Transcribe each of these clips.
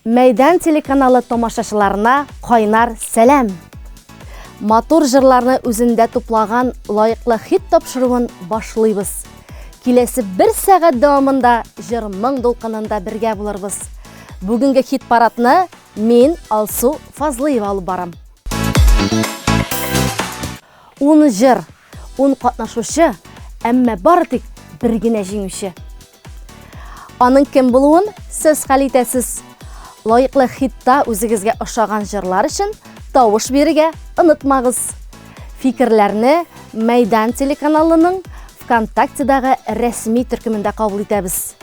Мәйдан телеканалы тамашачыларына кайнар сәлам. Матур җырларны үзендә туплаган лаеклы хит тапшыруын башлыйбыз. Киләсе 1 сәгать дәвамында җыр моң дулкынында бергә булырбыз. Бүгенге хит парадны мин Алсу Фазлыева алып барам. 10 җыр, 10 катнашучы, әмма бары тик бер генә җиңүче. Аның кем булуын сез хәл итәсез. Лаеклы хитта үзегезгә ошаган җырлар өчен тавыш бирергә онытмагыз. Фикерләрне Мәйдан телеканалының ВКонтактедагы рәсми төркемендә кабул итәбез.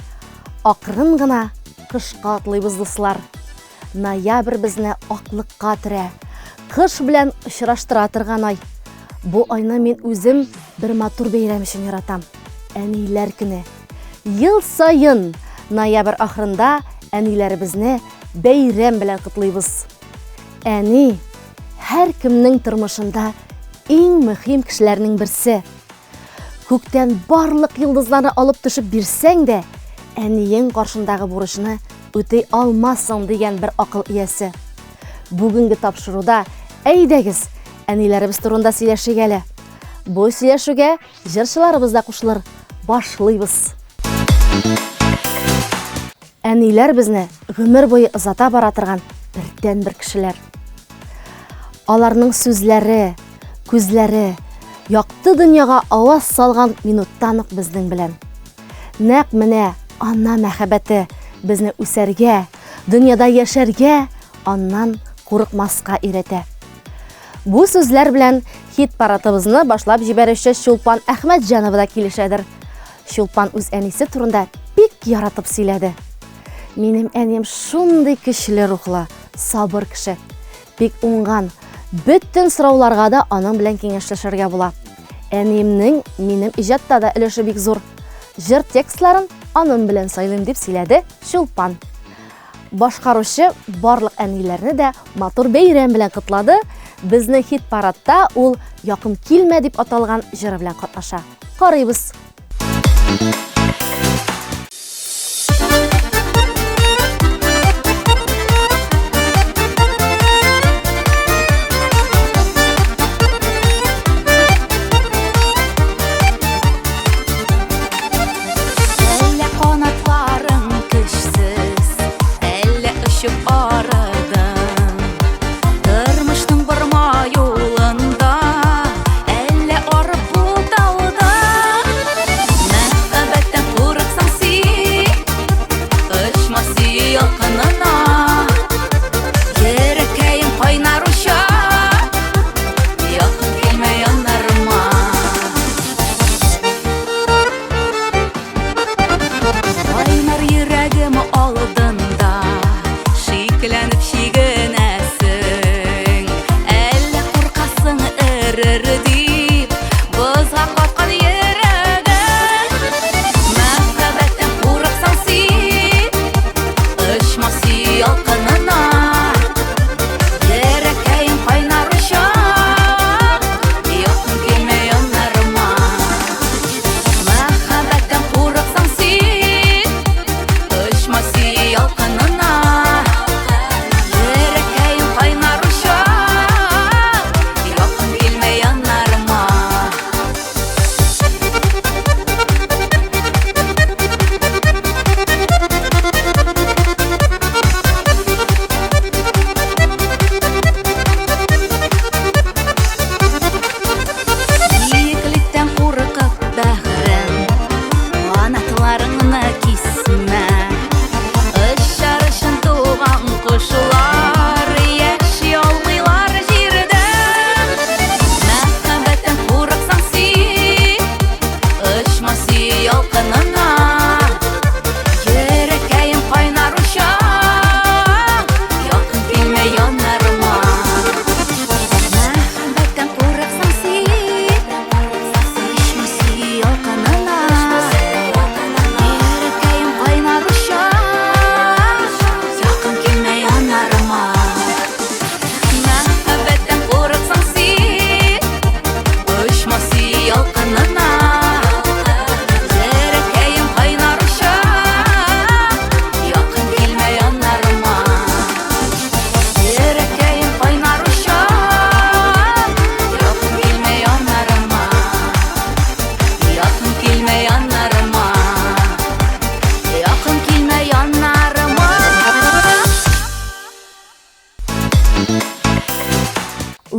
Акрын гына кышка атлыйбыз дуслар. Ноябрь безне аклыкка төрә. Кыш белән очраштыра торган ай. Бу айны мин үзем бер матур бәйрәм өчен яратам. Әниләр көне. Ел сайын ноябрь ахырында әниләребезне бәйрәм белән котлыйбыз. Әни һәр кемнең тормышында иң мөһим кешеләрнең берсе. Күктән барлык йолдызларны алып төшеп бирсәң дә, әниең каршындагы бурычны үтәй алмассың дигән бер акыл иясе. Бүгенге тапшыруда әйдәгез, әниләребез турында сөйләшик әле. Бу сөйләшүгә җырчыларыбыз да кушылыр. Башлыйбыз. Әниләр безне гомер буе озата бара торган бердән-бер кешеләр. Аларның сүзләре, күзләре якты дөньяга аваз салган минуттан ук безнең белән. Нәкъ менә ана мәхәббәте безне үсәргә, дөньяда яшәргә, аннан курыкмаска өйрәтә. Бу сүзләр белән хит парадыбызны башлап җибәрүче Чулпан Әхмәтҗанова да килешәдер. Чулпан үз әнисе турында бик яратып сөйләде. Минем әнем шундый көчле рухлы, сабыр кеше. Бик уңган, бөтен сорауларга да аның белән киңәшләшергә була. Әниемнең минем иҗатта да өлеше бик зур. Җыр текстларын аның белән сайлыйм дип сөйләде Чулпан. Башкаручы барлык әниләрне дә матур бәйрәм белән котлады. Безнең хит парадта ул якын килмә дип аталган җыры белән катнаша. Карыйбыз.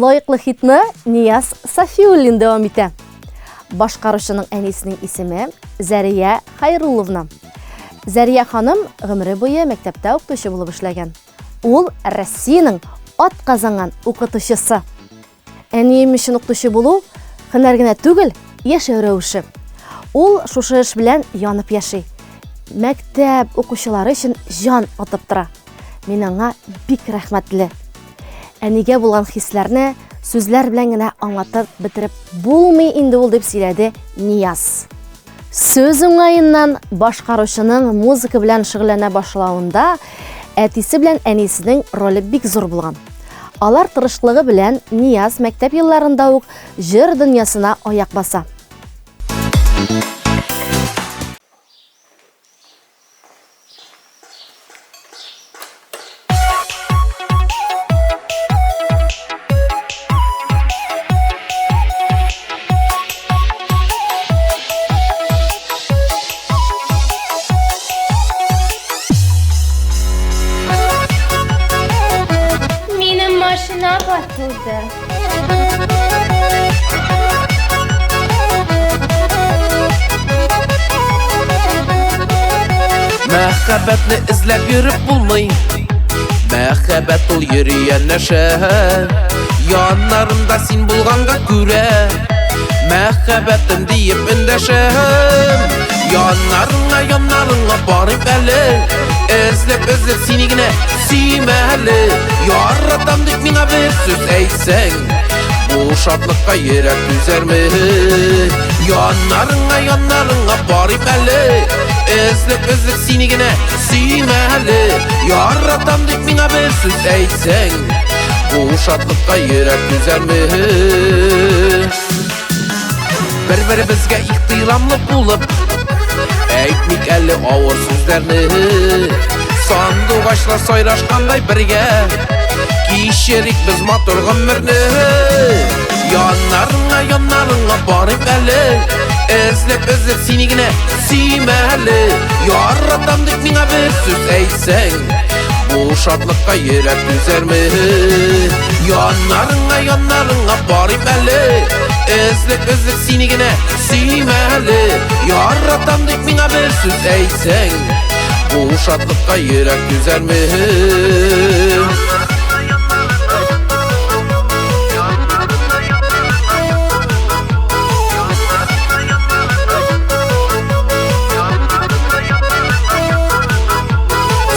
Лайыклы хитны Нияз Сафиуллин дәвам итә. Башкаручының әнисенең исеме Зәрия Хайрулловна. Зәрия ханым гомере буе мәктәптә укытучы булып эшләгән. Ул Россиянең атказанган укытучысы. Әнием өчен укытучы булу һөнәр генә түгел, яшәү рәвеше. Ул шушы эш белән янып яши. Мәктәп укучылары өчен җан атып тора. Мин аңа бик рәхмәтле. Әнигә булган хисләрне сүзләр белән генә аңлатып бетереп булмый инде ул дип сөйләде Нияз. Сөз уңайыннан башкаручының музыка белән шөгыльләнә башлавында әтисе белән әнисенең роле бик зур булган. Алар тырышлыгы белән Нияз мәктәп елларында ук җыр дөньясына аяк баса. Машина батылды. Мәхәббәтне эзләп йөреп булмый. Мәхәббәт ул йөргән нәшә. Яннарымда син булганга күрә. Мәхәббәтем диеп эндәшәм. Яннарыңа барып әле. Эзләп сине генә сөймәле. Яратам дип миңа бер сүз әйтсәң, бу шатлыкка йөрәк түзәрме? Яннарыңа барып әле. Эзләп сине генә сөймәле. Яратам дип миңа бер сүз әйтсәң, бу шатлыкка йөрәк түзәрме? Бер-беребезгә ихтирамлы булып, әйтмик әле авыр сүзләрне. Сандугачлар сайрашкандай бергә, кичерик без матур гомерне. Яннарыңа барып әле. Эзләп сине генә сөймәле. Яратам дип миңа бер сүз әйтсәң, бу шатлыкка йөрәк түзәрме? Яннарыңа барып әле. Эзләп сине генә сөймәле. Яратам дип миңа бер сүз әйтсәң, бу шатлыкка йөрәк түзәрме?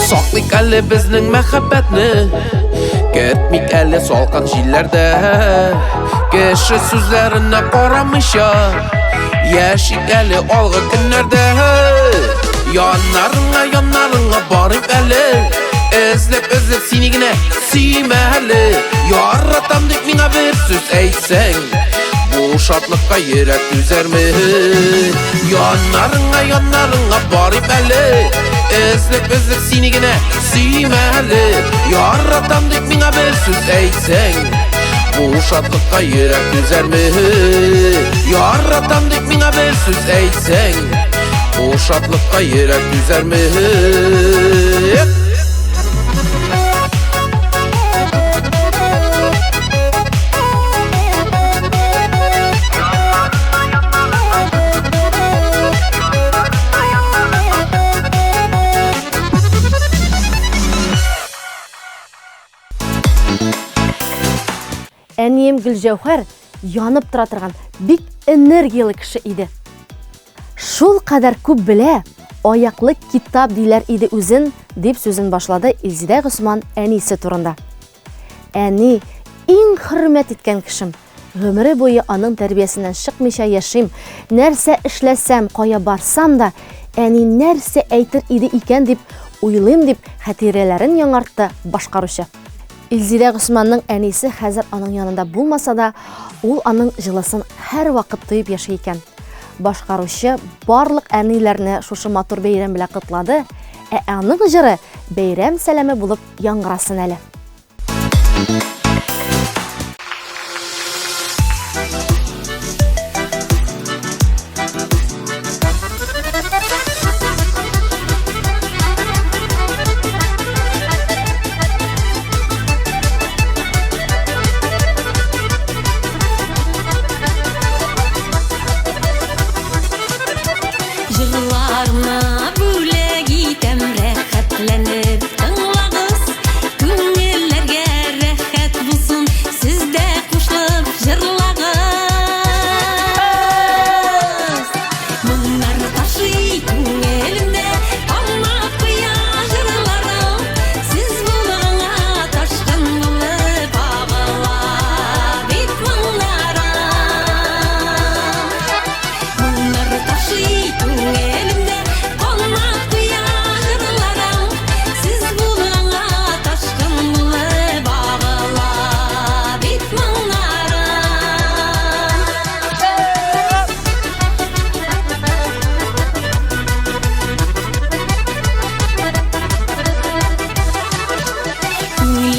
Саклыйк әле безнең мәхәббәтне, кетмик әле салкын җилләрдә. Кеше сүзләренә карамыйча, яшик әле алгы көннәрдә. Яннарыңа барып әле. Эзләп сине генә сөймәле. Яратам дип миңа бер сүз әйтсәң, бу шатлыкка йөрәк түзәрме? Яннарыңа барып әле. Эзләп сине генә сөймәле. Яратам дип миңа бер сүз әйтсәң, бу шатлыкка йөрәк түзәрме? Яратам дип миңа бер сүз әйтсәң, бу шатлыкка йөрәк түзәрме? Әнием Гөлҗәүһәр янып тора торган бик энергиялы кеше иде. Шул кадәр күп белә, аяклы китап диләр иде үзен, дип сүзен башлады Илзидә Госман әнисе турында. Әни иң хөрмәт иткән кешем. Гомере буе аның тәрбиясеннән чыкмыйча яшим. Нәрсә эшләсәм, кая барсам да, әни нәрсә әйтер иде икән дип уйлыйм, дип хатирәләрен яңартты башкаручы. Илзидә Госманның әнисе хәзер аның янында булмаса да, ул аның җылысын һәр вакыт тоеп яши икән. Башкаручы барлык әниләрне шушы матур бәйрәм белән котлады, аның җыры бәйрәм сәламе булып яңгырасын әле.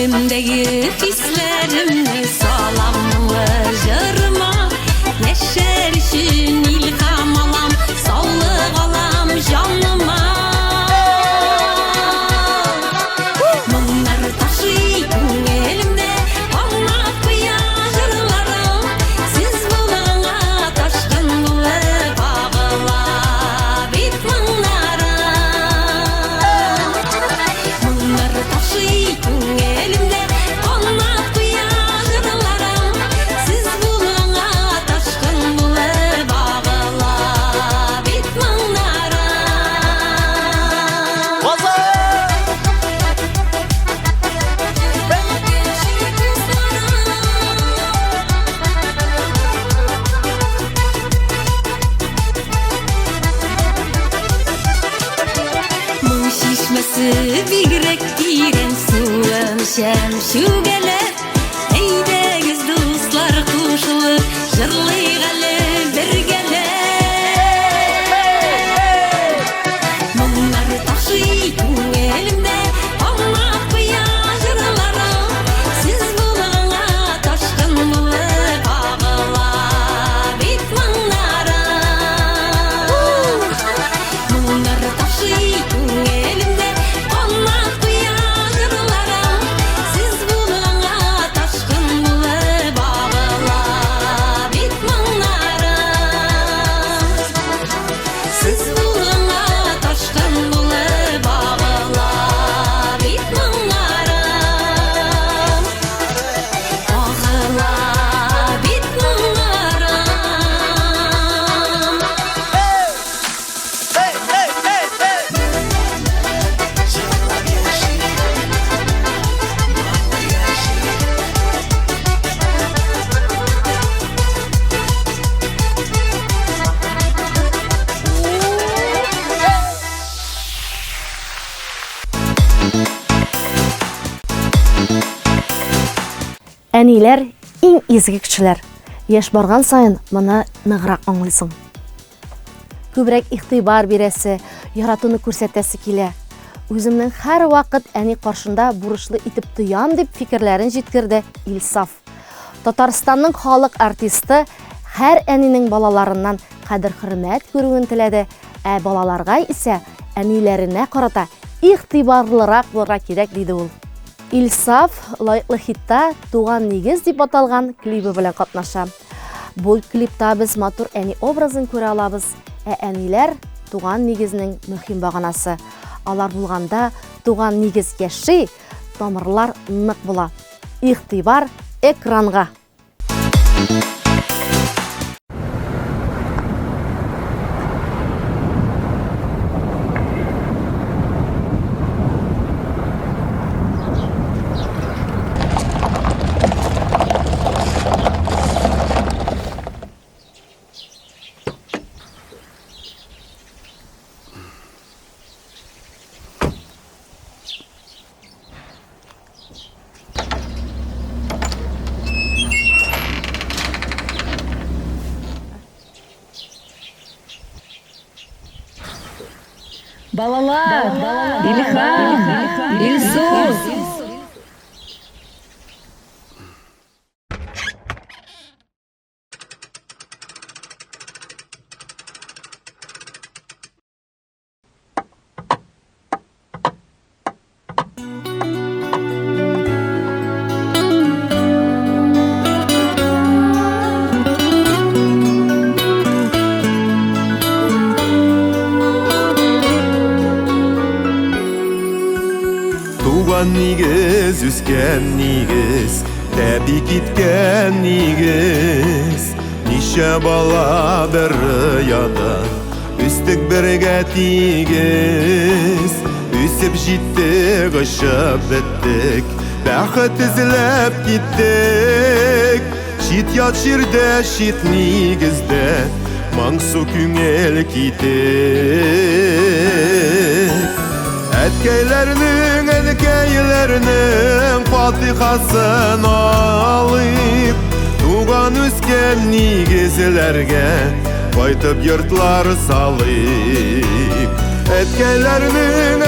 Dilimdeki hislerimle salamlı jırma Neşer için ilham alam Sağlık alam canıma Mınlar taşıyın elimde Anlat kıya jırlarım Siz bulana taşkın bulup ağıla bit mınlara Mınlar taşıyın elimde Anlat kıya jırlarım Siz bulana taşkın bulup ağıla bit mınlara Mun şişmesi bigrek giren sulam şem şu gele Eydegiz dostlar kuşulup jırlaygalı bir gele Munlar taşıyın elimde Anlat kıya jırlarım Siz bulana taşkın bulup ağıla bit mınlara Munlar taşıyın elimde Anlat kıya jırlarım Siz bulana taşkın bulup ağıla bit mınlara Siz bulana taşkın bulup ağıla bit mınlara Ağıla bit mınlara Әниләр иң изге кешеләр. Яшь барган сайын моны ныграк аңлыйсың. Күбрәк игътибар бирәсе, яратуны күрсәтәсе килә. Үземнең һәр вакыт әни каршында бурычлы итеп тоям дип фикерләрен җиткерде Илсаф. Татарстанның халык артисты һәр әнинең балаларыннан кадер-хөрмәт күрүен теләде, ә балаларга исә әниләренә карата игътибарлырак булырга кирәк диде ул. Илсаф лайыклы хитта «Туган нигез» дип аталган клибы белән катнаша. Бу клипта без матур әни образын күрә алабыз, ә әниләр туган нигезнең мөһим баганасы. Алар булганда туган нигез яши, тамырлар нык була. Игътибар экранга. Балалар, Илхам, Илсус. Туган нигез, үскен нигез, тәби киткән нигез. Нише бала бер яда, үстік бірге тигез. Үсіп життік, ұшып біттік, бәхет ізләп киттік. Шит ят ширде, шит нигезде, маңсу күңел китік. Әткәйләрнең фатихасын алып, туган үскен нигезләргә кайтып йортлар салып. Әткәйләрнең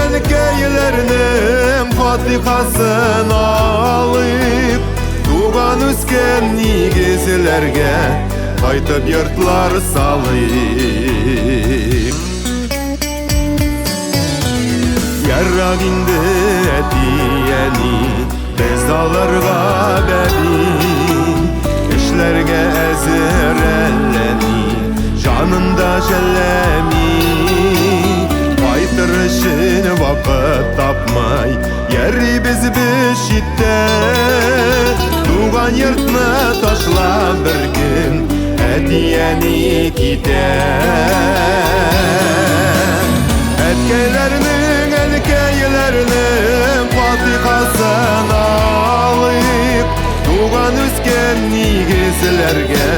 фатихасын алып, өскен негізлерге қайтып йортлар салайық. Яррак инде әтияни біз алырға бәди, эшләргә әзер әлләни, жанында жәлләми. Кайтыр өчен вакыт тапмай йөрибез без читтә, туган йортны ташлап бер көн әтияни китә. Әткәйләрнең, әнкәйләрнең фатихасын алыйк, туган үскән нигезләргә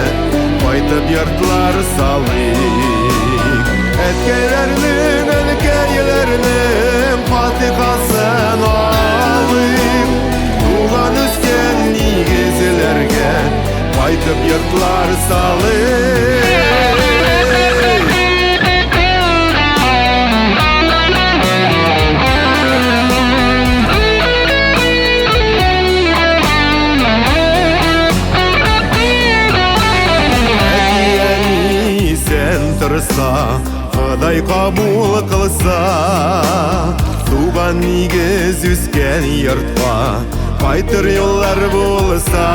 кайтып йортлар салыйк. Әткәйләрнең, әнкәйләрнең фатихасын алыйк, туган үскән нигезләргә кайтып йортлар салыйк. Құдай қабул қылса, туған нигез үскен йортқа қайтыр жоллар болса.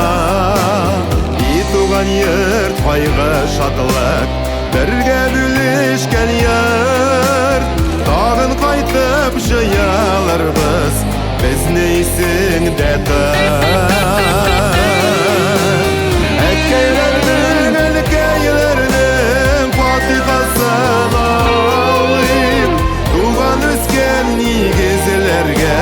И туған йорт қайғы шатлық бірге бөлешкен йорт, тағын қайтып жияларбыз біз нейсің дәті. Әткәйләрнең, әнкәйләрнең фатихасын алыйк, туган үскән нигезләргә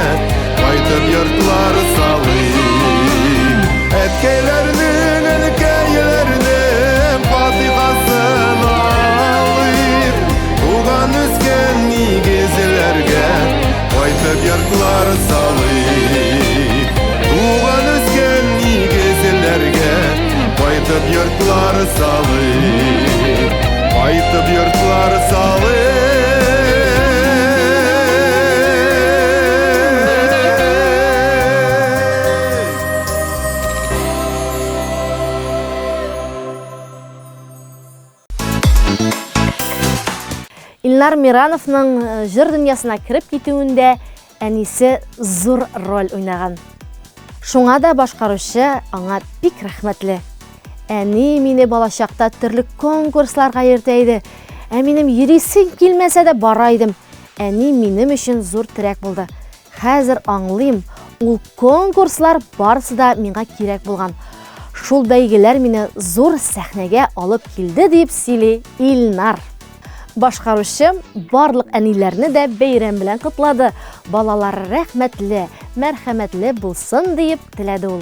кайтып йортлар салыйк. Әткәйләрнең, әнкәйләрнең фатихасын алыйк, туган үскән нигезләргә кайтып йортлар салыйк. Туган үскән нигезләргә кайтып йортлар салыйк, кайтып йортлар салыйк. Илнар Мирановның жыр дөньясына кіріп кетуінде әнисе зур роль ойнаған. Шуңа да башкаручы аңа бик рәхмәтле. Әни мине балачакта төрле конкурсларга йөртәйде. Минем йөрисем килмәсә дә бара идем. Әни минем өчен зур терәк булды. Хәзер аңлыйм, ул конкурслар барысы да миңа кирәк булган. Шул бәйгеләр мине зур сәхнәгә алып килде дип сөйли Илнар. Башкаручы барлык әниләрне дә бәйрәм белән котлады. Балалар рәхмәтле, мәрхәмәтле булсын дип теләде ул.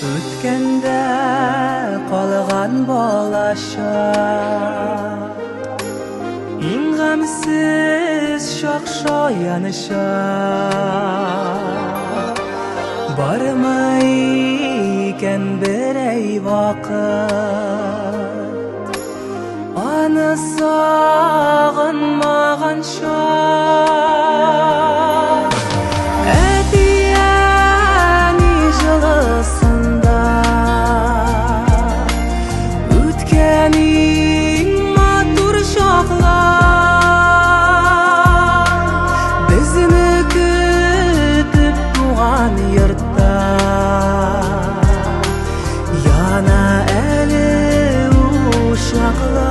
Үткәндә калган балачак, иң гамьсез шакша янышак. Бармы икән берәй вакыт, аны сагынмаганча. Әтияни җылысында үткәнең матур чаклар, безне көтеп туган йортта яна әле ушаклар.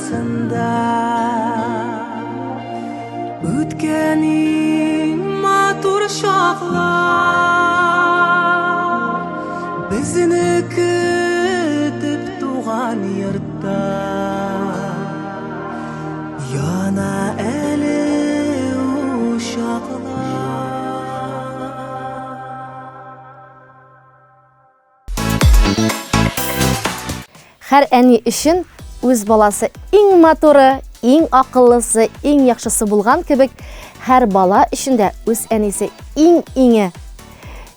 арасында Өткенің матур шақлар Бізіні күтіп туған йортта Яна әлі ушақлар Һәр әни өчен үз баласы иң матуры, иң акыллысы, иң яхшысы булган кебек, һәр бала өчен дә үз әнисе иң-иңе.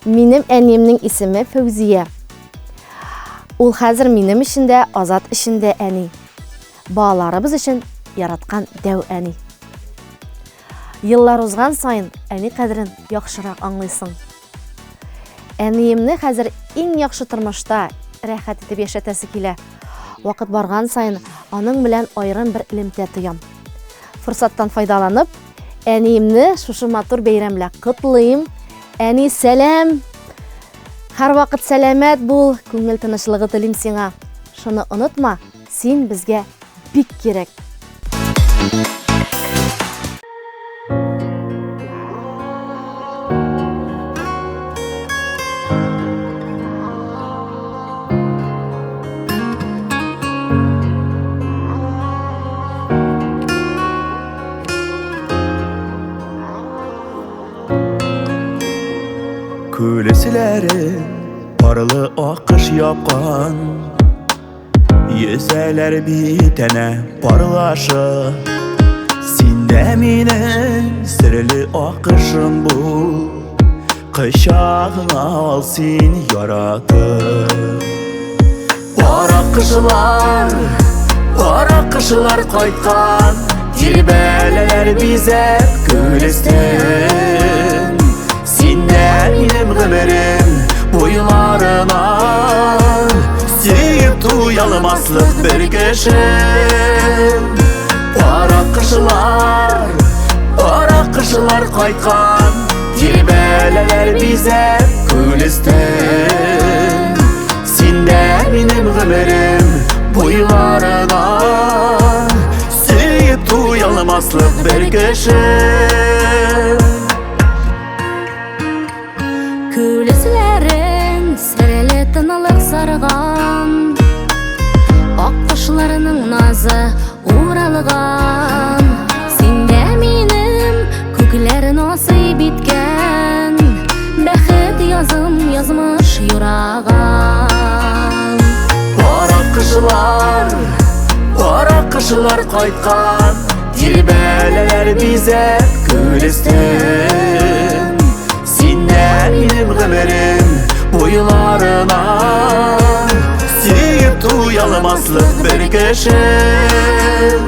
Минем әниемнең исеме Фәүзия. Ул хәзер минем өчен дә, Азат өчен дә әни. Балаларыбыз өчен яраткан дәү әни. Еллар узган сайын әни кадерен яхшырак аңлыйсың. Әниемне хәзер иң яхшы тормышта рәхәт итеп яшәтәсе килә. Вакыт барган сайын аның белән аерым бер элемтә тоям. Форсаттан файдаланып, әниемне шушы матур бәйрәм белән котлыйм. Әни, сәлам. Һәр вакыт сәламәт бул, күңел тынычлыгы телим сиңа. Шуны онытма, син безгә бик кирәк. Күлесләре парлы акыш япкан Йөзәләр битенә парлашы Синдә минем серле акышым бул Кычагыңа ал син яратып Аракышылар кайткан Тирбәләләр бизәп күлестен Синдә минем гомерем буйларына Сөйіп туялмаслык бер кешем Аракышылар кайткан Тирбәләләр бизәп күлестен Синдә минем гомерем буйларына Сөйіп туялмаслык бер кешем Күлесләрен серле тынылык сарган Аккышларының назы уралган Синдә минем күкләр насыйп иткән Бәхет язым язмыш юраган Аракышылар кайткан Тирбәләләр бизәп күлестен Синдә минем гомерем буйларына Сөйіп туялмаслык бер кешем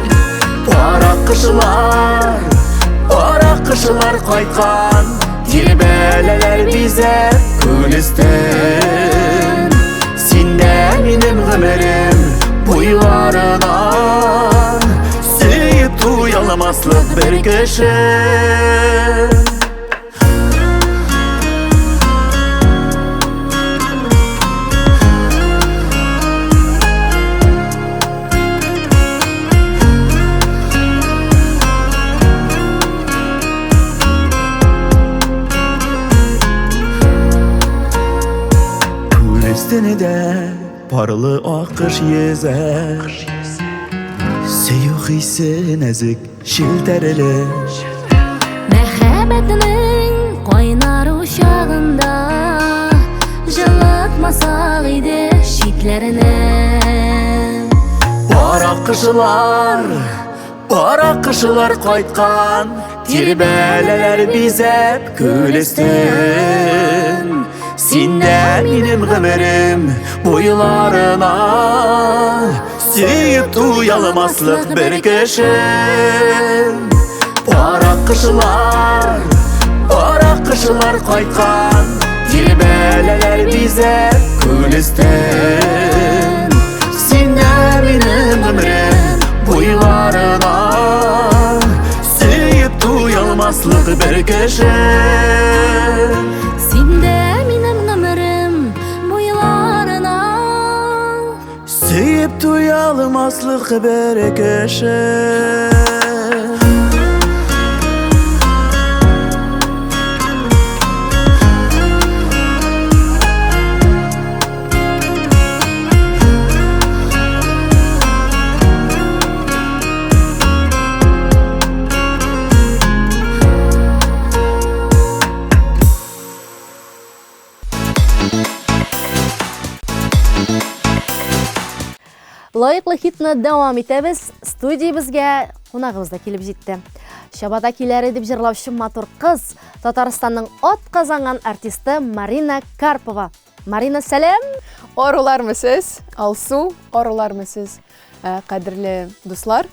Аракышылар кайткан Тирбәләләр бизәп күлестен Синдә минем гомерем буйларына Сөйіп туялмаслык бер кешем Üstünde parlı akış yüzer Seyuq hisse nəzik şiltərili Мәхәббәтнең кайнар ушагында Жылытмасак иде шитләренә Аракышылар кайткан Тирбәләләр бизәп күлестен Синдә минем гомерем буйларына Сөйіп туялмаслык бер кешем Аракышылар кайткан Тирбәләләр бизәп күлестен Синдә минем гомерем буйларына Сөйіп туялмаслык бер кешем Синдә минем гомерем буйларына Сөйіп туялмаслык алмаслык бер кеше. Лайыклы хитны дәвам итәбез. Студиябызга кунагыбыз да килеп җитте. Чабата киләр дип җырлаучы матур кыз, Татарстанның ат казанган артисты Марина Карпова. Марина, сәлам. Арулармысыз? Алсу, арулармысыз? Кадерле дуслар.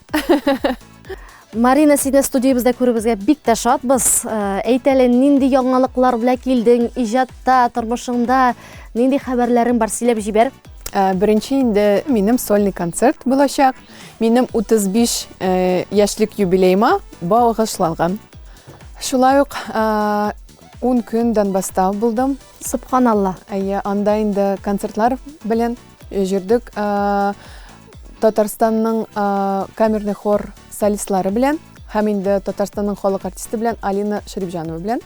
Марина, сине студиябызда күребезгә бик тә шатбыз. Әйтәле, нинди яңалыклар белән килдең иҗатта, тормышыңда, нинди хәбәрләрең бар, сөйләп җибәр. Беренче инде минем сольный концерт булачак. Минем 35 яшьлек юбилейма багышланган. Шулай ук 10 көн Донбасста булдым. Субханалла. Анда инде концертлар белән җырдык. Татарстанның камерный хор солистлары белән, һәм инде Татарстанның халык артисты белән Алина Шәрифҗанова белән.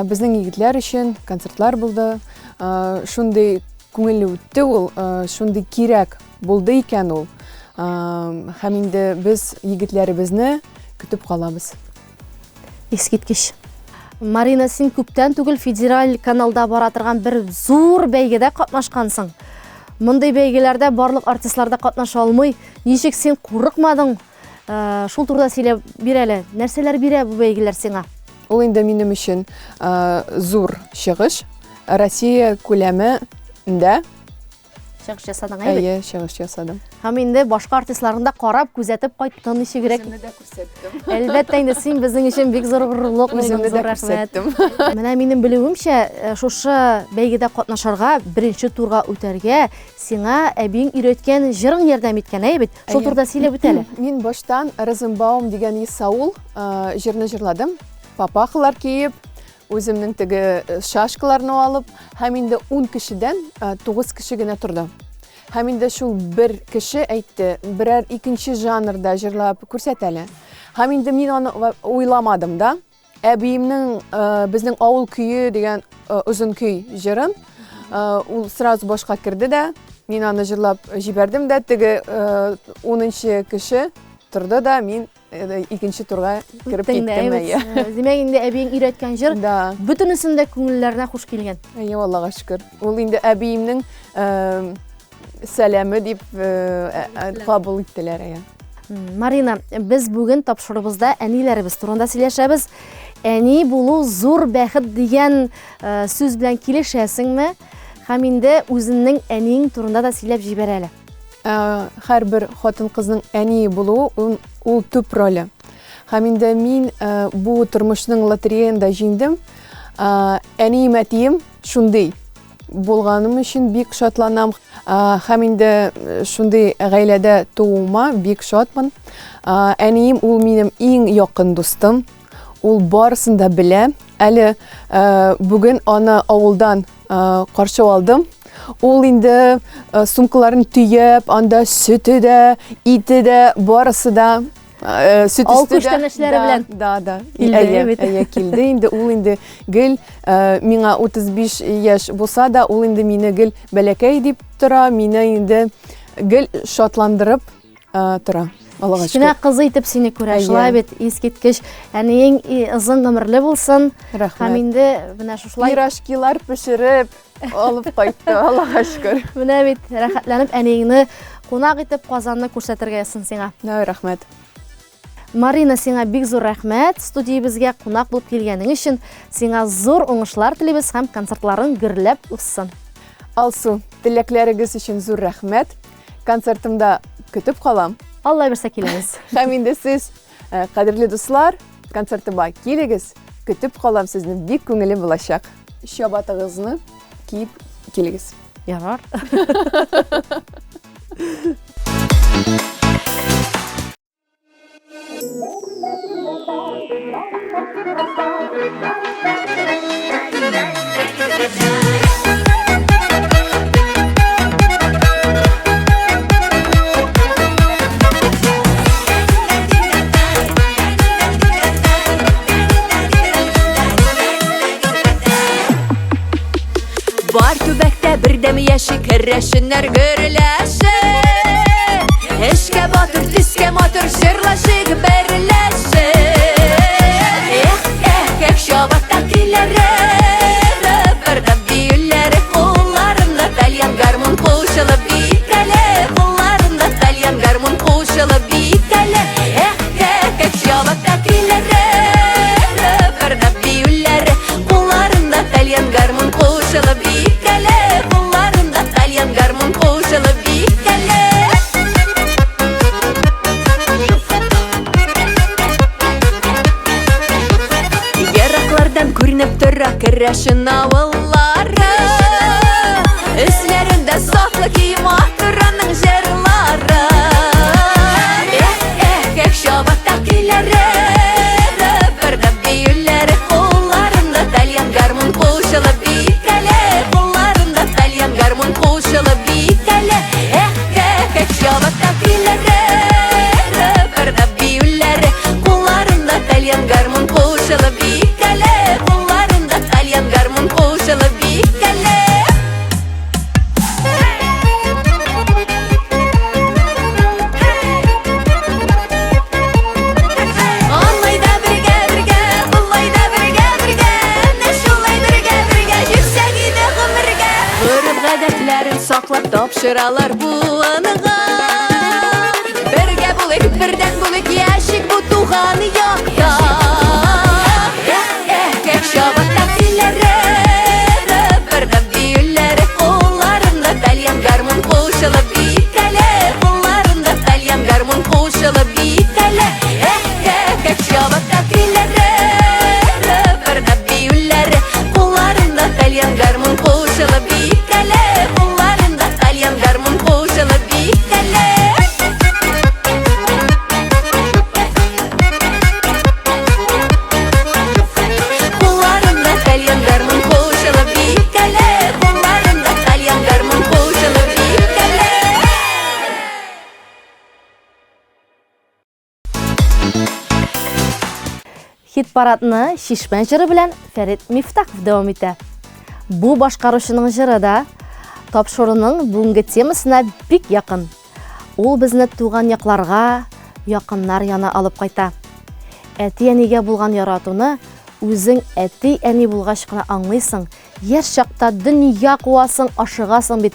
Безнең егетләр өчен концертлар булды. Шундый күңелле үтте ул, шундый кирәк булды икән ул. Һәм инде без егетләребезне көтеп калабыз. Искиткеч. Марина, син күптән түгел федераль каналда бара торган бер зур бәйгедә катнашкансың. Мондай бәйгеләрдә барлык артистлар да катнаша алмый. Ничек син курыкмадың? Шул турыда сөйләп бир әле. Нәрсәләр бирә бу бәйгеләр сиңа? Ул инде минем өчен зур чыгыш. Россия күләмендә Чыгыш ясадың, әйбәт. чыгыш ясадым. Һәм инде башка артистларны да карап, күзәтеп кайттың ничегрәк. Үземне дә күрсәттем. Әлбәттә инде син безнең өчен бик зур горурлык, Үземне зур дә рәхмәт. күрсәттем. Менә минем белүемчә, шушы бәйгедә катнашырга, беренче турга үтәргә сиңа әбиң өйрәткән җырың ярдәм иткән, әйбәт. Шул турда сөйләп үт әле. Мин баштан Розенбаум дигән Исаул җырны җырладым. Папахлар киеп, үземнең теге шашкаларны алып, һәм инде 10 кешедән 9 кеше генә торды. Һәм инде шул бер кеше әйтте, берәр икенче жанрда җырлап күрсәт әле. Һәм инде мин аны уйламадым да. Әбиемнең безнең авыл көе дигән узын көй җырын ул сразу башка кирде дә, мин аны җырлап җибәрдем дә, теге 10нчы кеше торды да, мин икенче турга кирип киттем. Димәк инде әбиң өйрәткән җыр Да. бөтенесендә күңелләренә хуш килгән. Аллага шөкер. Ул инде әбиемнең сәламе дип кабул иттеләр. Марина, без бүген тапшырыбызда әниләребез турында сөйләшәбез. Әни булу зур бәхет дигән сүз белән килешәсеңме? Һәм инде үзеңнең әниң турында да сөйләп җибәр әле. Һәрбер хатын-кызның әни булуы ул төп роль. Һәм инде мин бу тормышның лотереясында җиңдем. Әнием, әтием шундый булганым өчен бик шатланам. Һәм инде шундый гаиләдә тууыма бик шатмын. Әнием ул минем иң якын дустым. Ул барысын да белә. Әле бүген аны авылдан каршы алдым. Ул инде сумкаларын төяп, анда сөте дә, ите дә, барысы да сөт үсте дә. Да. Килде инде ул инде гел миңа 35 яшь булса да, ул инде мине гел бәләкәй дип тора, мине инде гел шатландырып тора. Аллага шөкер. Кечкенә кызы итеп сине күрә, шулай бит, искиткеч. Әниең озын гомерле булсын. Һәм инде менә шулай пирожкилар пешереп алып кайтты. Аллага шөкер. Менә бит рәхәтләнеп әниеңне кунак итеп Казанны күрсәтергә ясын сиңа. Рәхмәт. Марина, сиңа бик зур рәхмәт. Студиябызга кунак булып килгәнең өчен сиңа зур уңышлар телибез һәм концертларың гөрләп уссын. Алсу, теләкләрегез өчен зур рәхмәт. Концертымда көтеп калам. Алла берсә килегез. Һәм инде сез, кадерле дуслар, концертыма килегез. Көтеп калам, сезне бик күңелле булачак. Чабатыгызны киеп килегез. Ярар. яши керәшеннәр гөрләшә. Эшкә батыр, төскә матыр, җырлашык берләшә. Эх, чабатта киләре, бердә биюләре, кулларында тальян гармун кушылып бикәле, кулларында тальян гармун кушылып бикәле. Эх, чабатта киләре, бердә биюләре, кулларында тальян гармун кушылып бикәле, кулларында тальян гармун кушылып бикәле. Күрініп тұра керәшін авыллары, Үзләрендә саклы кием атыраның жырлары. Эх, чабатта көйләре, бердә биюләре, кулларында тальян гармун кушылып бикәле, кулларында тальян гармун кушылып бикәле. Эх, чабатта көйләре, бердә биюләре, кулларында тальян гармун кушылып бикәле, кулларында тальян гармун кушылып бикәле. Онлайда бергә, булайда бергә, әнә шулай бергә, йөрсәк иде гомергә. Гореф гадәтләрен саклап тапшыралар буынга. Бергә булыйк, бердән булыйк, яшик бу туган якта. Чабатта көйләре, бердә биюләре, кулларында тальян гармун кушылып бикәле, кулларында тальян гармун кушылып бикәле. Чабатта көйләре, бердә биюләре, кулларында тальян гармун кушылып бикәле, кулларында тальян гармун кушылып бикәле. Кулларында тальян гармун кушылып бикәле, кулларында тальян гармун кушылып бикәле. Хит-парадны Шишмә җыры белән Фәрит Мифтахов дәвам итә. Бу башкаручының җыры да тапшыруның бүгенге темасына бик якын. Ул безне туган якларга, якыннар яна алып кайта. Әти-әнигә булган яратуны үзең әти-әни булгач кына аңлыйсың. Яшь чакта дөнья куасың, ашыгасың бит.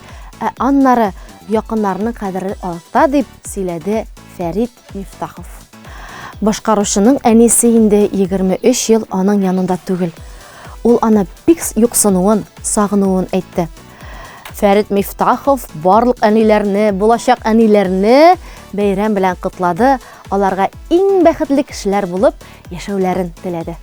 Аннары якыннарның кадерен арта дип сөйләде Фәрит Мифтахов. Башкаручының әнисе инде 23 ел аның янында түгел. Ул аны бик юксынуын, сагынуын әйтте. Фәрит Мифтахов барлык әниләрне, булачак әниләрне бәйрәм белән котлады, аларга иң бәхетле кешеләр булып яшәүләрен теләде.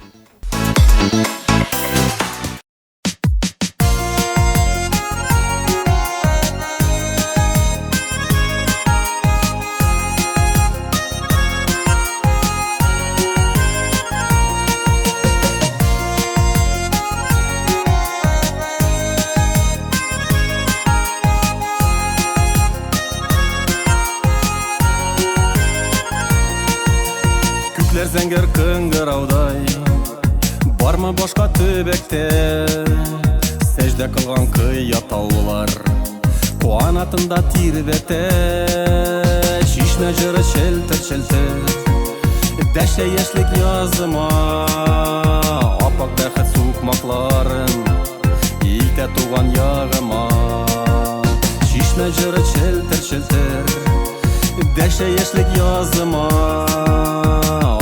Күкләр зәңгәр кыңгыраудай, бармы башка төбәктә? Сәҗдә кылган кыя таулар, куанатында тирбәтә. Шишмә җыры челтер-челтер, дәшә яшьлек языма. Апак бәхет сукмакларын, илтә туган ягыма. Шишмә җыры челтер-челтер, дәшә яшьлек языма.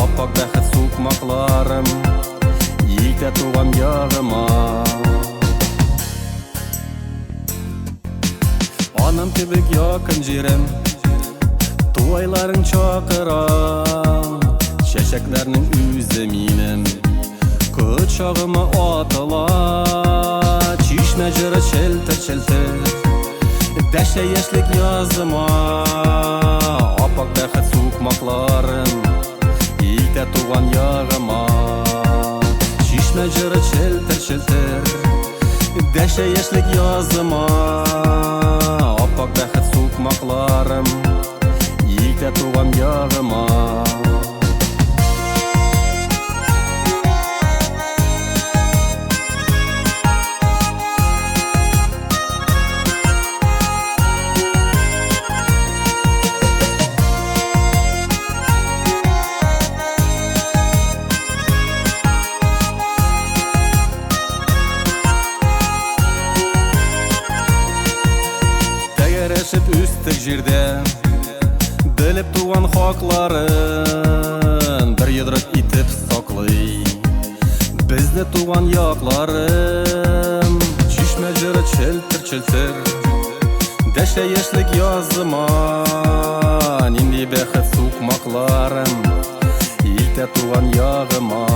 Апак бәхет сукмакларым, илтә туган ягыма. Анам кебек якын җирем, туайларың чакыра. Чәчәкләрнең үзе минем кочагыма атыла. Чишмә җыры челтер-челтер, дәшә яшьлек языма. Апак бәхет сукмакларын, илтә туган ягыма. Шишмә җыры челтер-челтер, дәшә яшьлек языма. Апак бәхет сукмакларым, илтә туган ягыма. Bilip tuğan hakların bir yıdırıp itip saklay. Bizde tuğan yaklarım çişme jırı çeltir çeltir. Deşe yeşlik yazıman indi bexet sukmaklarım İlte tuğan yağıma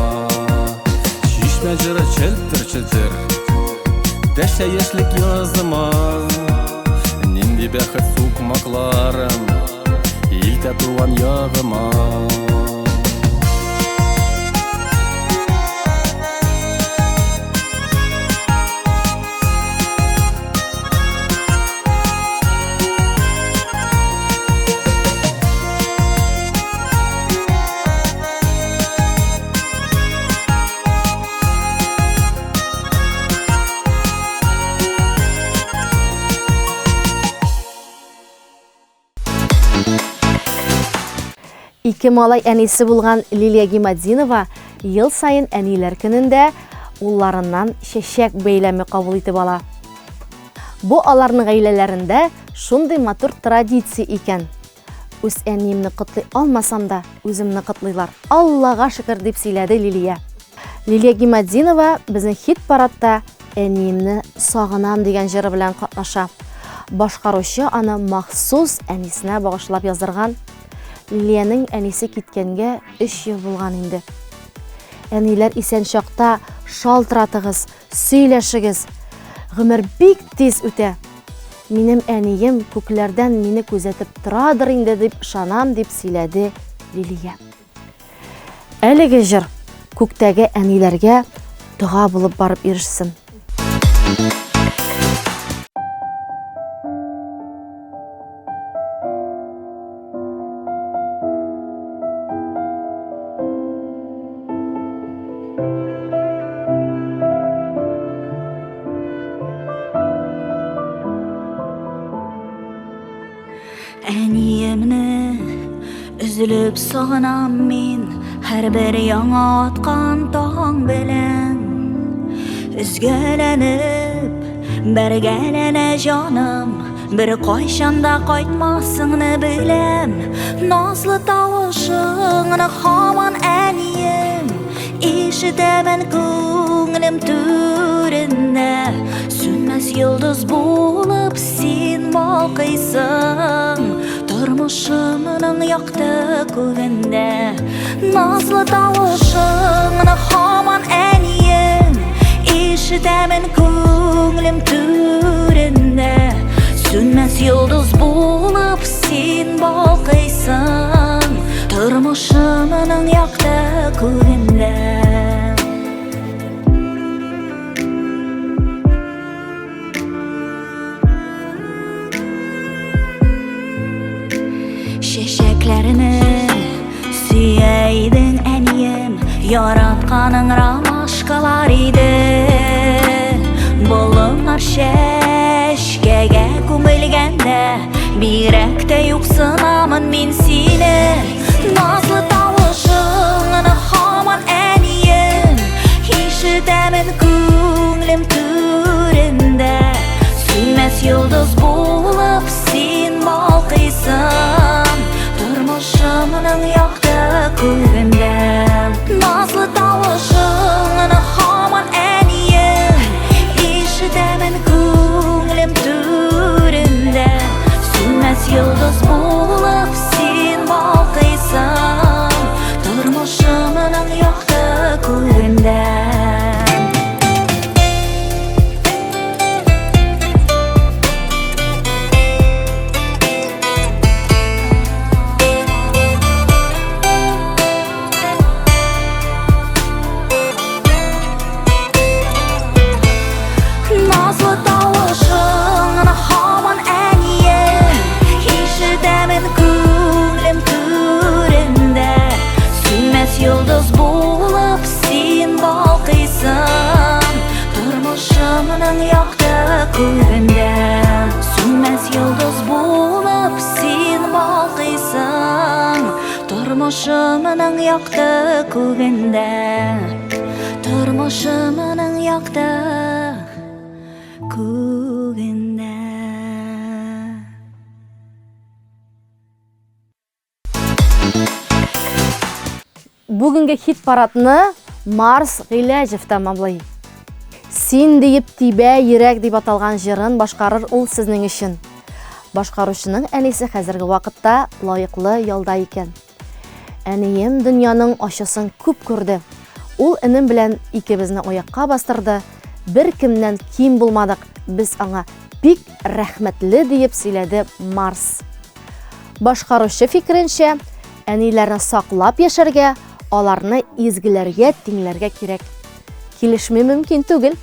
çişme jırı çeltir çeltir. Deşe yeşlik yazıman indi bexet sukmaklarım İlte tuğan yağıma. Ике малай әнисе булган Лилия Гимадзинова ел сайын әниләр көнендә улларыннан чәчәк бәйләме кабул итеп ала. Бу аларның гаиләләрендә шундый матур традиция икән. Үз әниемне котлый алмасам да, үземне котлыйлар. Аллага шөкер дип сөйләде Лилия. Лилия Гимадзинова безнең хит-парадта әниемне сагынам дигән җыры белән катнаша. Башкаручы аны махсус әнисенә багышлап яздырган. Лилияның әнисе киткәнгә 3 ел булган инде. Әниләр исән чакта шалтыратыгыз, сөйләшегез. Гомер бик тиз үтә. Минем әнием күкләрдән мине күзәтеп торадыр инде дип ышанам дип сөйләде Лилия. Әлеге җыр күктәге әниләргә дуга булып барып ирешсен. Әниемне үзіліп сағынам мен, һәр бір яңа атқан таң белән. Үзгәләнеп, бәргәләнә җаным, бір кайчанда кайтмасыңны беләм. Назлы тавышыңны һаман әнием, ишетәмен күңелем түрендә. Сүнмәс йолдыз булып син балкыйсың, тормышымның якты күгендә. Назлы тавышыңны һаман әнием, ишетәмен күңелем түрендә. Сүнмәс йолдыз булып син балкыйсың, тормышымның якты күгендә. Чәчәкләрне сөйәйдең әнием, яратканың ромашкалар иде. Болыңар чәчкәгә күмелгәндә, бирәк тә юксынамын мин сине. Назлы тавышыңны һаман әнием, ишетәмен күңелем түрендә. Сүнмәс йолдыз булып син балкыйсың, тормышымның якты күгендә. Назлы тавышыңны һаман әнием, ишетәмен күңелем түрендә. Сүнмәс йолдыз булып син балкыйсың, тормышымның якты күгендә. Йолдыз булып син балкыйсың, тормышымның якты күгендә. Сүнмәс йолдыз булып син балкыйсың, тормышымның якты күгендә. Тормышымның якты күгендә. Бүгінгі хит парадны Марс Гыйләҗев тәмамлый. Син диеп тибә йөрәк дип аталган җырын башкарыр ул сезнең өчен. Башкаручының әнисе хәзерге вакытта лаеклы ялда икән. Әнием дөньяның ачысын күп күрде. Ул энем белән икебезне аякка бастырды. Бер кемнән ким булмадык. Без аңа бик рәхмәтле диеп сөйләде Марс. Башкаручы фикеренчә, әниләрне саклап яшәргә, аларны изгеләргә тиңләргә кирәк. Килешми мөмкин түгел.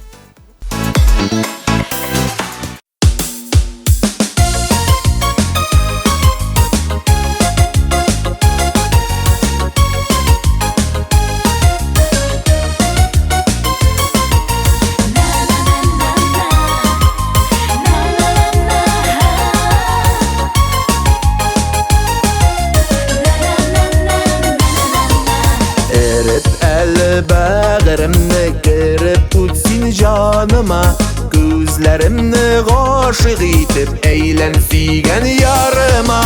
Bağrımni kirib o'tsin jonima, ko'zlarimni g'oshiq etib aylan suygan yarima.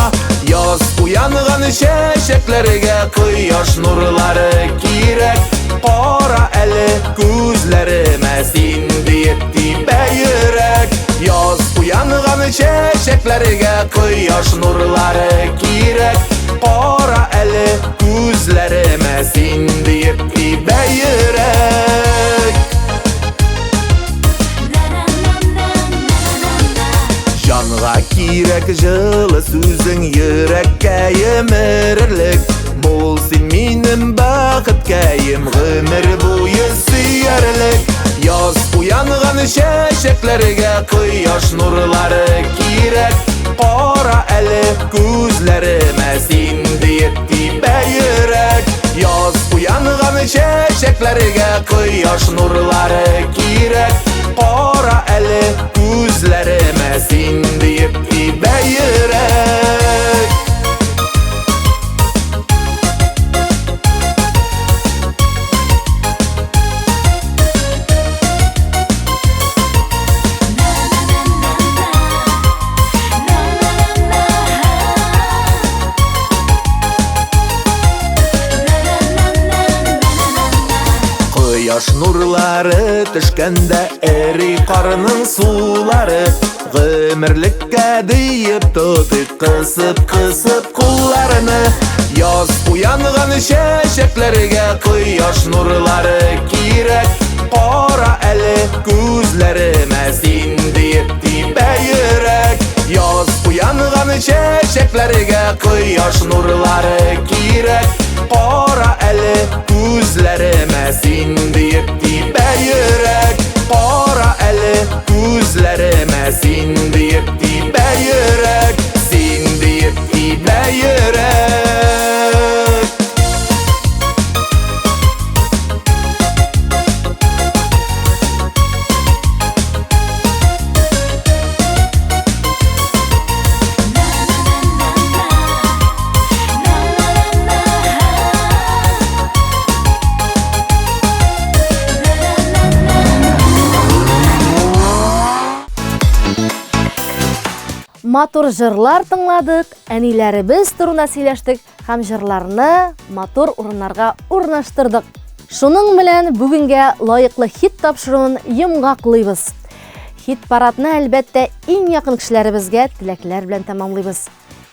Yoz uyangan shashaklarga quyosh nurlari kerak. Qora ali ko'zlarima sen deb tibba yurak. Yoz uyangan shashaklarga quyosh nurlari kerak. Qora ali ko'zlarima sen deb tibba yurak. Jonga kerak жылы so'zing, yurakka yemirirlik. Bo'lsin menim baxtkayim, g'umr bo'yi suyarlik. Yoz uyangan shashaklarga quyosh nurlari kerak. Qora ali ko'zlarima sen deb tibba yurak. Yoz uyangan shashaklarga quyosh nurlari kerak. Qora ali ko'zlarima sen deb tibba yurak. Quyosh nurlari tishganda eri qorning suvlari, g'umrlikka deyib to'tiq qisib qo'llarini. Yoz uyangan shashaklarga quyosh nurlari kerak. Qora ali ko'zlarima sen deb tibba yurak. Yoz uyangan shashaklarga quyosh nurlari kerak. Qora ali ko'zlarima sen deb tibba yurak. Qora ali ko'zlarima sen deb tibba yurak. Sen deb tibba yurak. Матур җырлар тыңладык, әниләребез турында сөйләштек һәм җырларны матур урыннарга урнаштырдык. Шуның белән бүгенгә лаеклы хит тапшыруын йомгаклыйбыз. Хит парадны әлбәттә иң якын кешеләребезгә теләкләр белән тәмамлыйбыз.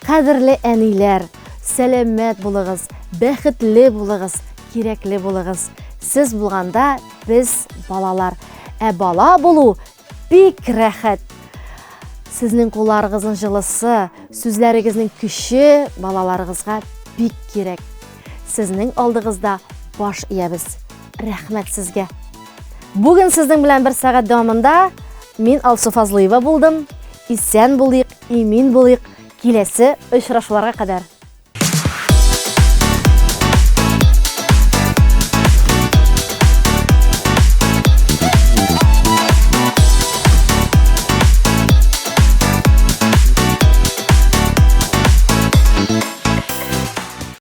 Кадерле әниләр, сәламәт булыгыз, бәхетле булыгыз, кирәкле булыгыз. Сез булганда без балалар, бала булу бик рәхәт. Сезнең кулларыгызның җылысы, сүзләрегезнең көче балаларыгызга бик кирәк. Сезнең алдыгызда баш иябез. Рәхмәт сезгә. Бүген сезнең белән бер сәгать дәвамында мин Алсу Фазлыева булдым. Исән булыйк, имин булыйк. Киләсе очрашуларга кадәр.